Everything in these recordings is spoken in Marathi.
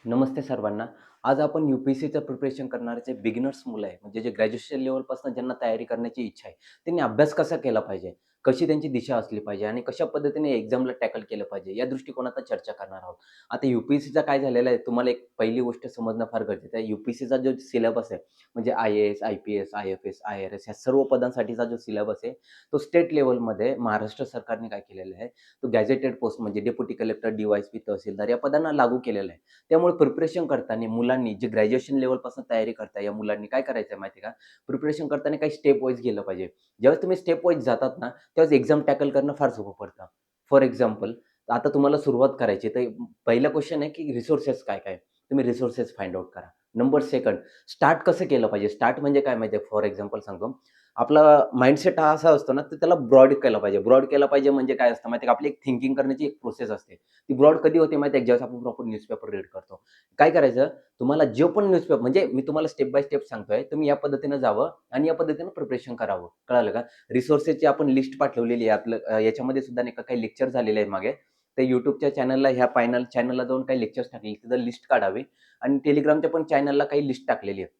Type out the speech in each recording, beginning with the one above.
नमस्ते सर्वांना. आज आपण यू-पी-एस-सीचं प्रिपरेशन करणारे जे बिगिनर्स मुलं आहे, म्हणजे जे ग्रॅज्युएशन लेव्हलपासून ज्यांना तयारी करण्याची इच्छा आहे, त्यांनी अभ्यास कसा केला पाहिजे? कशी त्यांची दिशा असली पाहिजे आणि कशा पद्धतीने एक्झामला टॅकल केलं पाहिजे, या दृष्टिकोनातून चर्चा करणार आहोत. आता यू-पी-एस-सीचं काय झालेलं आहे, तुम्हाला एक पहिली गोष्ट समजणं फार गरजेचं आहे. यू-पी-एस-सीचा जो सिलेबस आहे, म्हणजे आय-ए-एस, आय-पी-एस, आय-एफ-एस, आय-आर-एस या सर्व पदांसाठीचा जो सिलेबस आहे, तो स्टेट लेव्हलमध्ये महाराष्ट्र सरकारने काय केलेलं आहे, तो गॅझेटेड पोस्ट म्हणजे डेप्युटी कलेक्टर, डी-वाय-एस-पी, तहसीलदार या पदांना लागू केलेला आहे. त्यामुळे प्रिपरेशन करताना मुलांनी जे ग्रॅज्युएशन लेव्हलपासून तयारी करताय, या मुलांनी काय करायचं आहे माहिती आहे का? प्रिपरेशन करताना काही स्टेप वाईज गेलं पाहिजे. ज्यावेळेस तुम्ही स्टेप वाईज जातात ना, त्यावेळेस एक्झाम टॅकल करणं फार सोपं पडतं. फॉर एक्झाम्पल, आता तुम्हाला सुरुवात करायची तर पहिला क्वेश्चन आहे, की रिसोर्सेस काय-काय? तुम्ही रिसोर्सेस फाइंड आउट करा. नंबर सेकंड, स्टार्ट कसं केलं पाहिजे? स्टार्ट म्हणजे काय माहिती आहे? फॉर एक्झाम्पल सांगतो. आपला माइंडसेट हा असा असतो ना, तर त्याला ब्रॉड केला पाहिजे. ब्रॉड केला पाहिजे म्हणजे काय असतं माहिती आहे का? आपली एक थिंकिंग करण्याची एक प्रोसेस असते. ती ब्रॉड कधी होते माहिती आहे? ज्यावेळेस आपण प्रॉपर न्यूजपेपर रीड करतो. काय करायचं? तुम्हाला जो पण न्यूजपेपर म्हणजे मी तुम्हाला स्टेप बाय स्टेप सांगतोय. तुम्ही या पद्धतीनं जावं आणि या पद्धतीनं प्रिपरेशन करावं. कळालं का? रिसोर्सेसची आपण लिस्ट पाठवलेली आहे. आपलं याच्यामध्ये सुद्धा नाही का काही लेक्चर झालेले आहे मागे. ते YouTubeच्या चॅनलला ह्या फायनल चॅनलला जाऊन काही लेक्चर्स टाकलेले. तिथं लिस्ट काढावी आणि Telegramच्या पण चॅनलला काही लिस्ट टाकलेली आहे.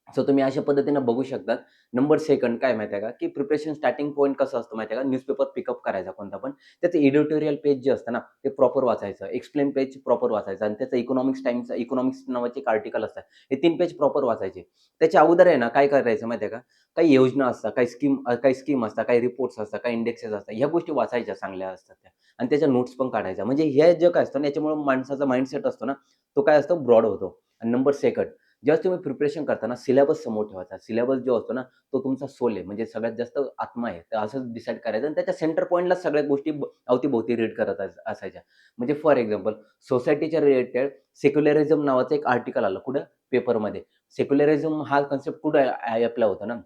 सो तुम्ही अशा पद्धतीनं बघू शकता. नंबर सेकंड काय माहिती आहे का, की प्रिपरेशन स्टार्टिंग पॉइंट कसं असतं माहिती आहे का, न्यूजपेपर पिकअप करायचा कोणता पण. त्याचं एडिटोरियल पेज जे असतं ना, ते प्रॉपर वाचायचं. एक्सप्लेन पेज प्रॉपर वाचायचं आणि त्याचं इकॉनॉमिक्स टाइम्सचं इकॉनॉमिक्स नावाचे एक आर्टिकल असतात. हे 3 पेज प्रॉपर वाचायचे. त्याच्या अगोदर आहे ना, काय करायचं माहिती आहे का, काही योजना असतात, काही स्कीम असतात, काही रिपोर्ट्स असतात, काही इंडेक्सेस असतात. ह्या गोष्टी वाचायच्या चांगल्या असतात त्या आणि त्याच्या नोट्स पण काढायच्या. म्हणजे हे जे काय असतं ना, याच्यामुळे माणसाचा माइंडसेट असतो ना, तो काय असतो ब्रॉड होतो. आणि नंबर सेकंड ज्यावेळेस तुम्ही प्रिपरेशन करताना सिलेबस समोर ठेवायचा. सिलेबस जो असतो ना, तो तुमचा सोल आहे. म्हणजे सगळ्यात जास्त आत्मा आहे. तर असंच डिसाईड करायचं आणि त्याच्या सेंटर पॉइंटला सगळ्या गोष्टी अवती-भोवती रीड करत असायच्या. म्हणजे फॉर एक्झाम्पल सोसायटीच्या रिलेटेड सेक्युलरिझम नावाचं एक आर्टिकल आलं. कुठं? पेपरमध्ये. सेक्युलरिझम हा कन्सेप्ट कुठं अप्लाय होतो ना,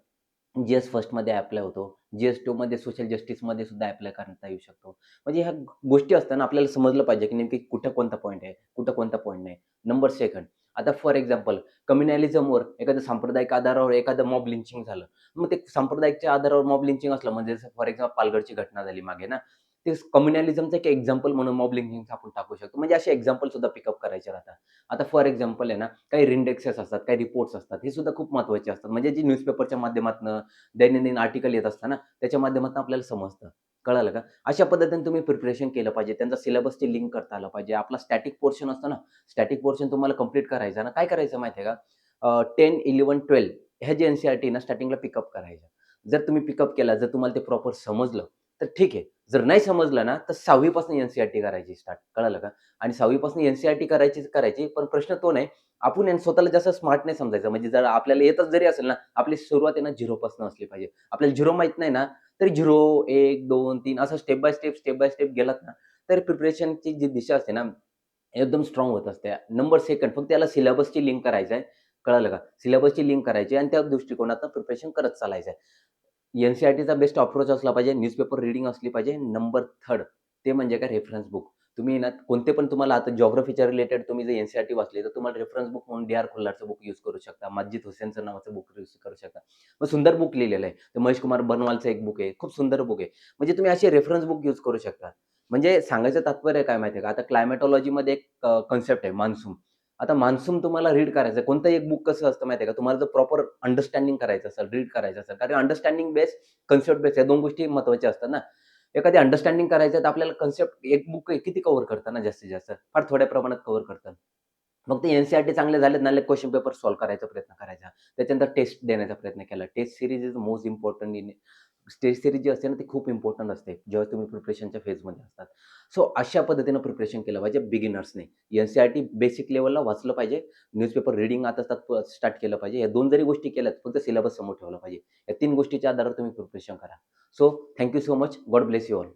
जी-एस फर्स्टमध्ये अप्लाय होतो. जी-एस-2मध्ये सोशल जस्टिसमध्ये सुद्धा अप्लाय करता येऊ शकतो. म्हणजे ह्या गोष्टी असताना आपल्याला समजलं पाहिजे, की नेमकी कुठं कोणता पॉइंट आहे, कुठं कोणता पॉइंट नाही. नंबर सेकंड, आता फॉर एक्झाम्पल कम्युनॅलिझमवर एखाद्या सांप्रदायिक आधारावर एखादं मॉब लिंचिंग झालं. मग ते सांप्रदायिकच्या आधारावर मॉब लिंचिंग असलं म्हणजे फॉर एक्झाम्पल पालघरची घटना झाली मागे ना, ते कम्युनॅलिझमचं एक एक्झाम्पल म्हणून मॉब लिंचिंगचं आपण टाकू शकतो. म्हणजे असे एक्झाम्पल सुद्धा पिकअप करायचे राहतात. आता फॉर एक्झाम्पल आहे ना, काही इंडेक्सेस असतात, काही रिपोर्ट्स असतात. हे सुद्धा खूप महत्त्वाचे असतात. म्हणजे जी न्यूजपेपरच्या माध्यमातनं दैनंदिन आर्टिकल येत असतं ना, त्याच्या माध्यमातून आपल्याला समजतं. कळालं का? अशा पद्धतीने तुम्ही प्रिपरेशन केलं पाहिजे. त्यांचा सिलेबसची लिंक करता आलं पाहिजे. आपला स्टॅटिक पोर्शन असतो ना, स्टॅटिक पोर्शन तुम्हाला कंप्लीट करायचा ना, काय करायचं माहिती आहे का? 10, 11, 12 ह्या जे एन-सी-आर-टी ना स्टार्टिंगला पिकअप करायच्या. जर तुम्ही पिकअप केला, जर तुम्हाला ते प्रॉपर समजलं, तर ठीक आहे. जर नाही समजलं ना, तर 6वी पासून एन-सी-आर-टी करायची स्टार्ट. कळालं का? आणि 6वी पासून एन-सी-आर-टी करायची. पण प्रश्न तो नाही, आपण स्वतःला जास्त स्मार्ट नाही समजायचं. म्हणजे जर आपल्याला येतच जरी असेल ना, आपली सुरुवात आहे ना 0 पासून असली पाहिजे. आपल्याला 0 माहीत नाही ना, तरी 0, 1, 2, 3 असं स्टेप बाय स्टेप गेलात ना, तर प्रिपरेशनची जी दिशा असते ना, एकदम स्ट्राँग होत असते. नंबर सेकंड फक्त त्याला सिलेबसची लिंक करायचं आहे. कळालं का? सिलेबसची लिंक करायची आणि त्या दृष्टिकोनातून प्रिपरेशन करत चालायचं आहे. एन-सी-आर-टीचा बेस्ट अप्रोच असला पाहिजे. न्यूजपेपर रीडिंग असली पाहिजे. नंबर थर्ड ते म्हणजे काय रेफरन्स बुक. तुम्ही ना कोणते पण तुम्हाला आता जिओग्राफीच्या रिलेटेड तुम्ही जर एन-सी-आर-टी वाचली, तर तुम्हाला रेफरन्स बुक म्हणून डी.आर. खुल्लारचं बुक यूज करू शकता. माजिद हुसेनचं नावाचं बुक यूज करू शकता. मग सुंदर बुक लिहिलेलं आहे. ते महेश कुमार बनवालचं एक बुक आहे. खूप सुंदर बुक आहे. म्हणजे तुम्ही असे रेफरन्स बुक यूज करू शकता. म्हणजे सांगायचं तात्पर्य काय माहिती आहे का? आता क्लायमॅटॉलॉजीमध्ये एक कन्सेप्ट आहे मान्सून. आता मान्सून तुम्हाला रीड करायचं आहे. कोणतंही एक बुक कसं असतं माहिती आहे का? तुम्हाला जर प्रॉपर अंडरस्टँडिंग करायचं असेल, रीड करायचं असेल, कारण अंडरस्टँडिंग बेस, कन्सेप्ट बेस या 2 गोष्टी महत्त्वाच्या असतात ना. एखादी अंडरस्टँडिंग करायचं आहे, तर आपल्याला कन्सेप्ट एक बुक किती कव्हर करतं ना जास्तीत जास्त? फार थोड्या प्रमाणात कव्हर करतं. मग ते एन-सी-आर-टी चांगले झालेत ना, क्वेशन पेपर सॉल्व्ह करायचा प्रयत्न करायचा. त्याच्यानंतर टेस्ट देण्याचा प्रयत्न केला. Test series is most important in test series जी असते ना, ती खूप इम्पोर्टंट असते, जेव्हा तुम्ही प्रिपरेशनच्या फेजमध्ये असतात. सो अशा पद्धतीनं प्रिपरेशन केलं पाहिजे बिगिनर्सने. एन-सी-आर-टी बेसिक लेव्हलला वाचलं पाहिजे. न्यूजपेपर रीडिंग आता स्टार्ट केलं पाहिजे. या 2 जरी गोष्टी केल्यात, फक्त सिलेबस समोर ठेवला पाहिजे. या 3 गोष्टीच्या आधारावर तुम्ही प्रिपरेशन करा. So thank so much. God bless you all.